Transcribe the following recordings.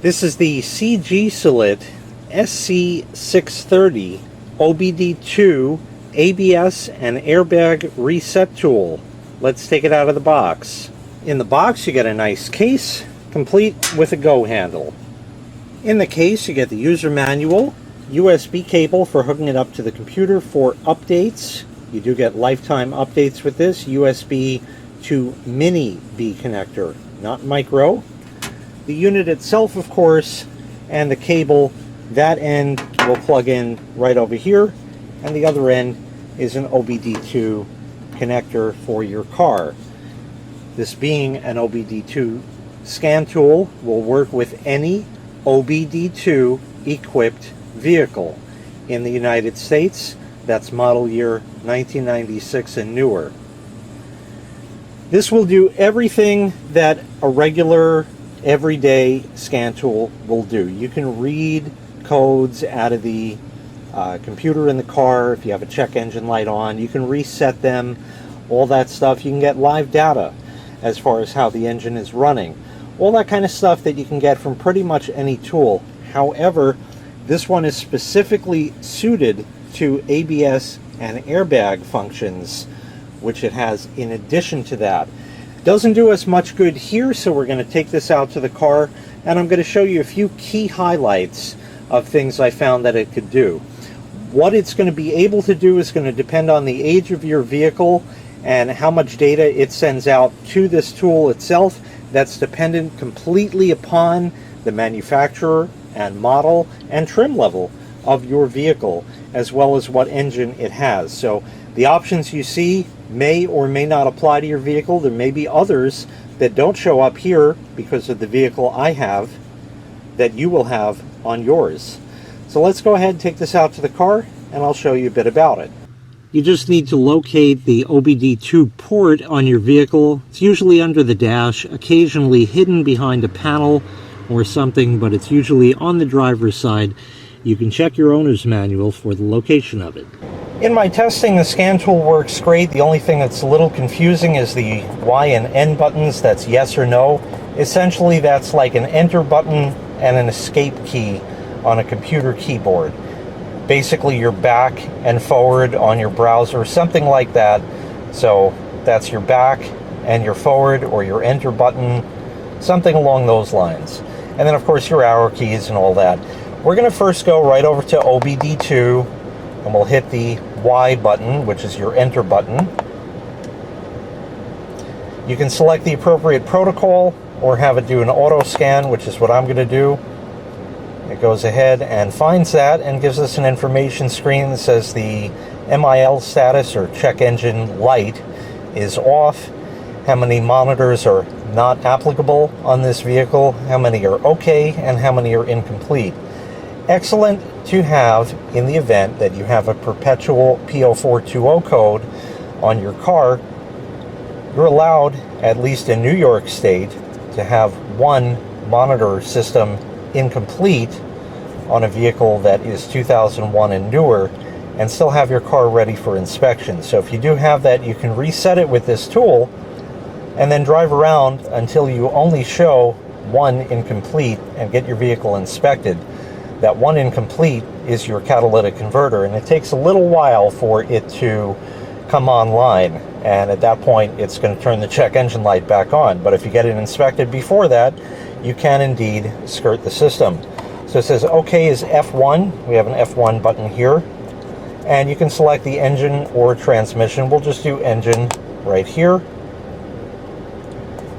This is the CGSULIT SC630 OBDII ABS and Airbag reset tool. Let's take it out of the box. In the box you get a nice case, complete with a go handle. In the case you get the user manual, USB cable for hooking it up to the computer for updates. You do get lifetime updates with this, USB to mini B connector, not micro. The unit itself, of course, and the cable, that end will plug in right over here, and the other end is an OBDII connector for your car. This being an OBDII scan tool, will work with any OBDII equipped vehicle in the United States. That's model year 1996 and newer. This will do everything that a regular everyday scan tool will do. You can read codes out of the computer in the car. If you have a check engine light on, you can reset them, all that stuff. You can get live data as far as how the engine is running, all that kind of stuff that you can get from pretty much any tool. However, this one is specifically suited to ABS and airbag functions, which it has in addition to that. Doesn't do us much good here, so we're going to take this out to the car, and I'm going to show you a few key highlights of things I found that it could do. What it's going to be able to do is going to depend on the age of your vehicle and how much data it sends out to this tool itself. That's dependent completely upon the manufacturer and model and trim level of your vehicle, as well as what engine it has. So the options you see may or may not apply to your vehicle. There may be others that don't show up here because of the vehicle I have that you will have on yours. So let's go ahead and take this out to the car and I'll show you a bit about it. You just need to locate the OBDII port on your vehicle. It's usually under the dash, occasionally hidden behind a panel or something, but it's usually on the driver's side. You can check your owner's manual for the location of it. In my testing, the scan tool works great. The only thing that's a little confusing is the Y and N buttons. That's yes or no. Essentially, that's like an enter button and an escape key on a computer keyboard. Basically, you're back and forward on your browser, something like that. So that's your back and your forward, or your enter button, something along those lines. And then, of course, your arrow keys and all that. We're going to first go right over to OBDII, and we'll hit the Y button, which is your enter button. You can select the appropriate protocol or have it do an auto scan, which is what I'm going to do. It goes ahead and finds that and gives us an information screen that says the MIL status, or check engine light, is off, how many monitors are not applicable on this vehicle, how many are okay, and how many are incomplete. Excellent to have in the event that you have a perpetual P0420 code on your car. You're allowed, at least in New York State, to have one monitor system incomplete on a vehicle that is 2001 and newer, and still have your car ready for inspection. So if you do have that, you can reset it with this tool and then drive around until you only show one incomplete and get your vehicle inspected. That one incomplete is your catalytic converter, and it takes a little while for it to come online, and at that point it's going to turn the check engine light back on. But if you get it inspected before that, you can indeed skirt the system. So it says OK is F1. We have an F1 button here, and you can select the engine or transmission. We'll just do engine right here.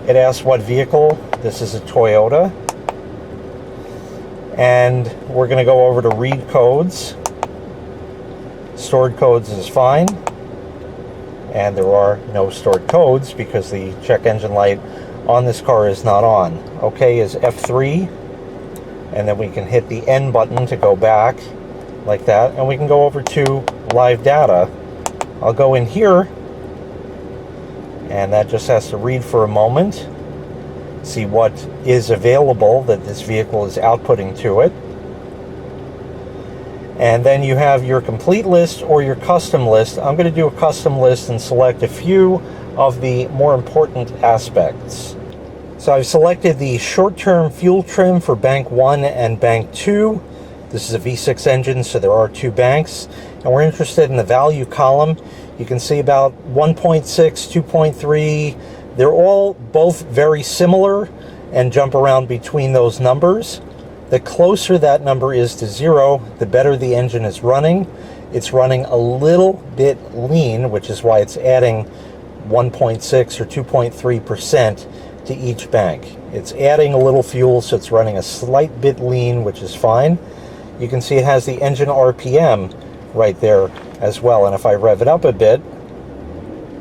It asks what vehicle. This is a Toyota. And we're going to go over to read codes. Stored codes is fine. And there are no stored codes because the check engine light on this car is not on. OK is F3. And then we can hit the N button to go back like that. And we can go over to live data. I'll go in here. And that just has to read for a moment. See what is available that this vehicle is outputting to it. And then you have your complete list or your custom list. I'm going to do a custom list and select a few of the more important aspects. So I've selected the short-term fuel trim for bank 1 and bank 2. This is a V6 engine, so there are 2 banks. And we're interested in the value column. You can see about 1.6, 2.3. They're all both very similar and jump around between those numbers. The closer that number is to 0, the better the engine is running. It's running a little bit lean, which is why it's adding 1.6 or 2.3% to each bank. It's adding a little fuel, so it's running a slight bit lean, which is fine. You can see it has the engine RPM right there as well, and if I rev it up a bit,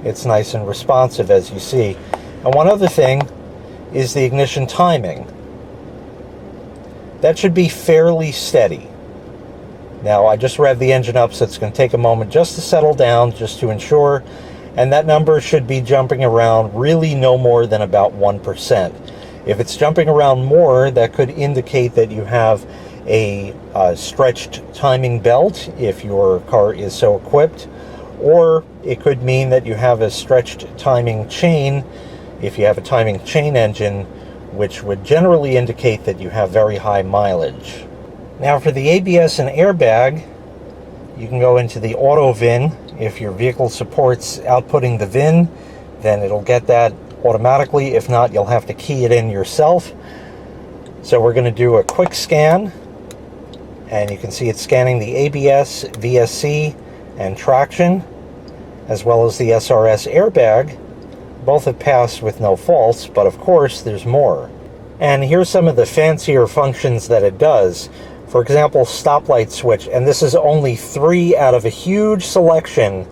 it's nice and responsive, as you see. And one other thing is the ignition timing. That should be fairly steady. Now, I just revved the engine up, so it's going to take a moment just to settle down, just to ensure. And that number should be jumping around really no more than about 1%. If it's jumping around more, that could indicate that you have a stretched timing belt, if your car is so equipped. Or it could mean that you have a stretched timing chain, if you have a timing chain engine, which would generally indicate that you have very high mileage. Now for the ABS and airbag, you can go into the auto VIN. If your vehicle supports outputting the VIN, then it'll get that automatically. If not, you'll have to key it in yourself. So we're going to do a quick scan, and you can see it's scanning the ABS, VSC, and traction, as well as the SRS airbag. Both have passed with no faults, but of course there's more. And here's some of the fancier functions that it does. For example, stoplight switch, and this is only 3 out of a huge selection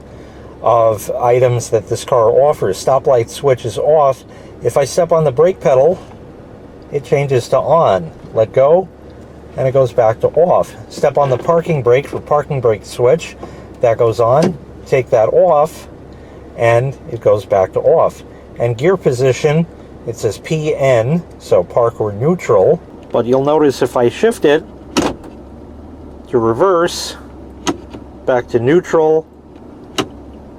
of items that this car offers. Stoplight switch is off. If I step on the brake pedal, it changes to on. Let go, and it goes back to off. Step on the parking brake for parking brake switch, that goes on. Take that off, and it goes back to off. And gear position, it says PN, so park or neutral. But you'll notice if I shift it to reverse, back to neutral,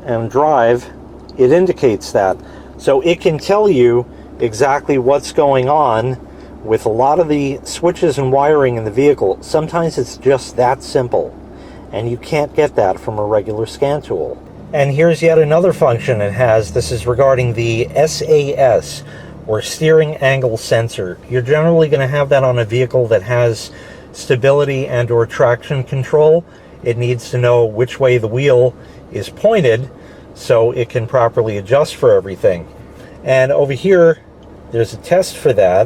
and drive, it indicates that. So it can tell you exactly what's going on with a lot of the switches and wiring in the vehicle. Sometimes it's just that simple, and you can't get that from a regular scan tool. And here's yet another function it has. This is regarding the SAS, or steering angle sensor. You're generally going to have that on a vehicle that has stability and or traction control. It needs to know which way the wheel is pointed so it can properly adjust for everything. And over here, there's a test for that,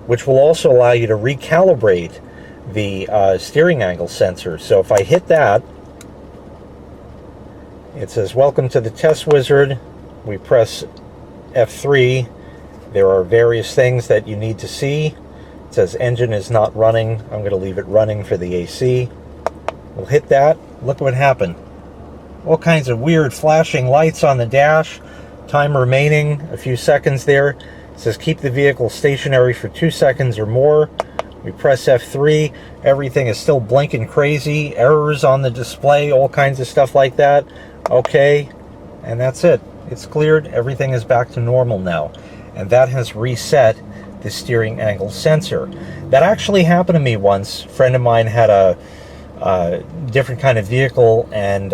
which will also allow you to recalibrate the steering angle sensor. So if I hit that, it says, "Welcome to the test wizard." We press F3. There are various things that you need to see. It says engine is not running. I'm going to leave it running for the AC. We'll hit that. Look what happened. All kinds of weird flashing lights on the dash. Time remaining, a few seconds there. It says keep the vehicle stationary for 2 seconds or more. We press F3. Everything is still blinking crazy. Errors on the display, all kinds of stuff like that. Okay, and that's it. It's cleared. Everything is back to normal now. And that has reset the steering angle sensor. That actually happened to me once. A friend of mine had a different kind of vehicle, and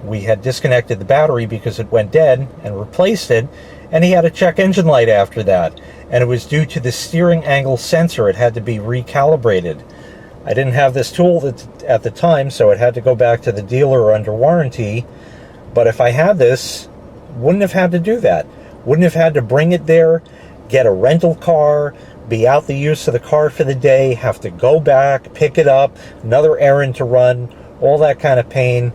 we had disconnected the battery because it went dead and replaced it, and he had to check engine light after that, and it was due to the steering angle sensor. It had to be recalibrated. I didn't have this tool at the time, so it had to go back to the dealer under warranty, but if I had this, wouldn't have had to do that. Wouldn't have had to bring it there, get a rental car, be out the use of the car for the day, have to go back, pick it up, another errand to run, all that kind of pain,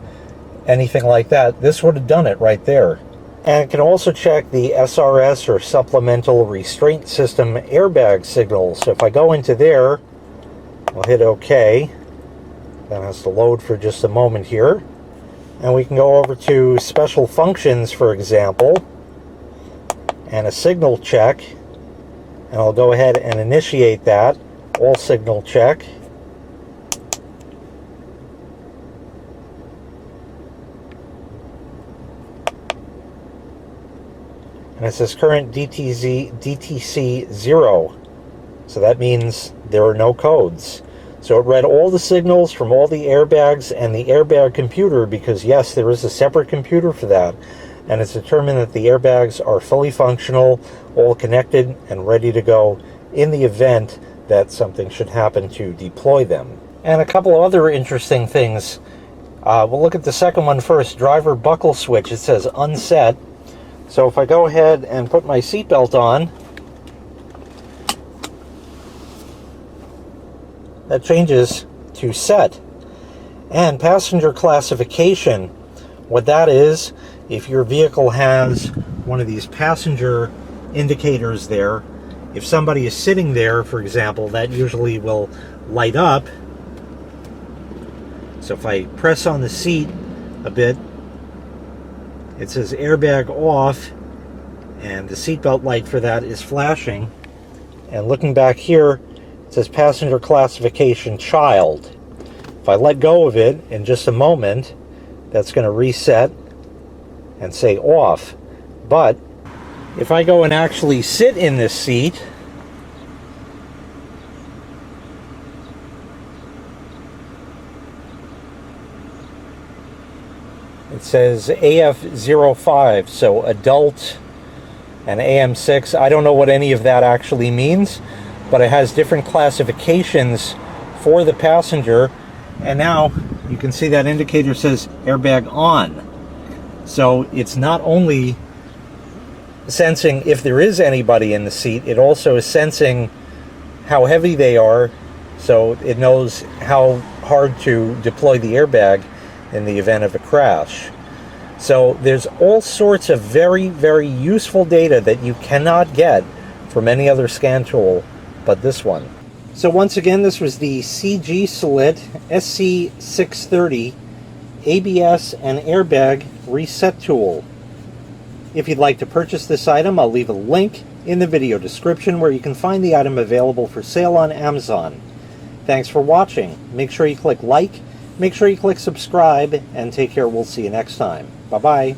anything like that. This would have done it right there. And it can also check the SRS, or supplemental restraint system, airbag signal. So if I go into there, I'll hit OK. That has to load for just a moment here. And we can go over to special functions, for example, and a signal check. And I'll go ahead and initiate that. All signal check. And and it says current DTC 0. So that means there are no codes. So it read all the signals from all the airbags and the airbag computer, because yes, there is a separate computer for that, and it's determined that the airbags are fully functional, all connected and ready to go in the event that something should happen to deploy them. And a couple of other interesting things. We'll look at the second one first. Driver buckle switch. It says unset. So if I go ahead and put my seatbelt on, that changes to set. And passenger classification. What that is, if your vehicle has one of these passenger indicators there, if somebody is sitting there, for example, that usually will light up. So if I press on the seat a bit, it says airbag off, and the seatbelt light for that is flashing. And looking back here, it says passenger classification child. If I let go of it in just a moment, that's going to reset and say off. But if I go and actually sit in this seat, it says AF05, so adult, and AM6. I don't know what any of that actually means, but it has different classifications for the passenger. And now you can see that indicator says airbag on. So it's not only sensing if there is anybody in the seat, it also is sensing how heavy they are, so it knows how hard to deploy the airbag in the event of a crash. So there's all sorts of very, very useful data that you cannot get from any other scan tool but this one. So once again, this was the CGSULIT SC630 ABS and Airbag Reset Tool. If you'd like to purchase this item, I'll leave a link in the video description where you can find the item available for sale on Amazon. Thanks for watching. Make sure you click like, make sure you click subscribe, and take care. We'll see you next time. Bye-bye.